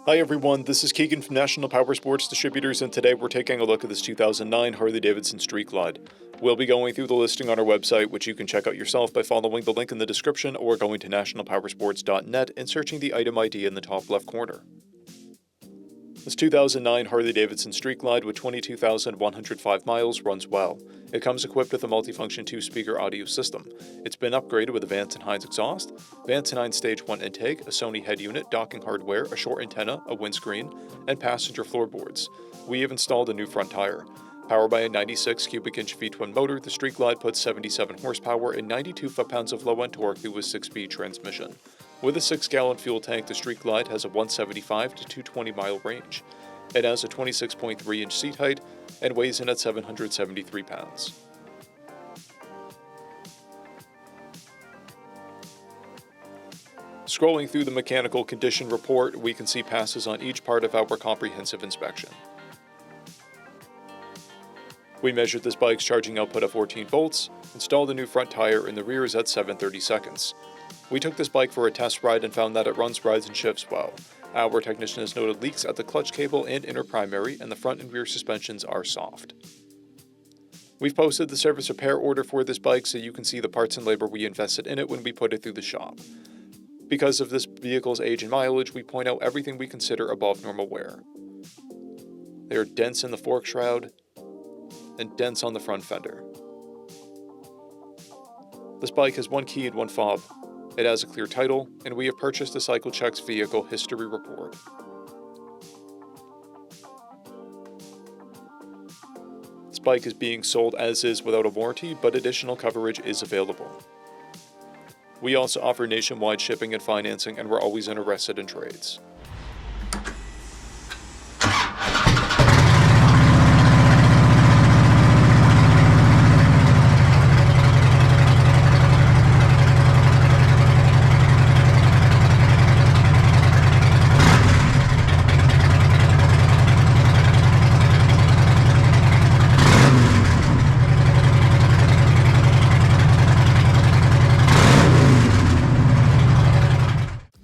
Hi everyone, this is Keegan from National Powersports Distributors, and today we're taking a look at this 2009 Harley-Davidson Street Glide. We'll be going through the listing on our website, which you can check out yourself by following the link in the description or going to nationalpowersports.net and searching the item ID in the top left corner. This 2009 Harley-Davidson Street Glide with 22,105 miles runs well. It comes equipped with a multifunction 2-speaker audio system. It's been upgraded with a Vance & Hines exhaust, Vance & Hines Stage 1 intake, a Sony head unit, docking hardware, a short antenna, a windscreen, and passenger floorboards. We have installed a new front tire. Powered by a 96 cubic inch V-twin motor, the Street Glide puts 77 horsepower and 92 foot-pounds of low-end torque through a 6-speed transmission. With a 6-gallon fuel tank, the Street Glide has a 175 to 220 mile range. It has a 26.3 inch seat height and weighs in at 773 pounds. Scrolling through the mechanical condition report, we can see passes on each part of our comprehensive inspection. We measured this bike's charging output at 14 volts, installed a new front tire, and the rear is at 730 seconds. We took this bike for a test ride and found that it runs, rides, and shifts well. Our technician has noted leaks at the clutch cable and inner primary, and the front and rear suspensions are soft. We've posted the service repair order for this bike so you can see the parts and labor we invested in it when we put it through the shop. Because of this vehicle's age and mileage, we point out everything we consider above normal wear. They are dents in the fork shroud and dents on the front fender. This bike has one key and one fob. It has a clear title, and we have purchased a CycleCheck's vehicle history report. This bike is being sold as is without a warranty, but additional coverage is available. We also offer nationwide shipping and financing, and we're always interested in trades.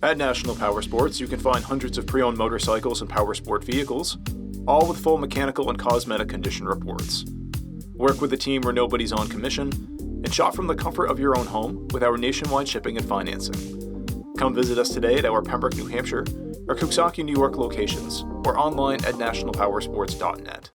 At National Powersports, you can find hundreds of pre-owned motorcycles and powersport vehicles, all with full mechanical and cosmetic condition reports. Work with a team where nobody's on commission, and shop from the comfort of your own home with our nationwide shipping and financing. Come visit us today at our Pembroke, New Hampshire, or Coxsackie, New York locations, or online at nationalpowersports.net.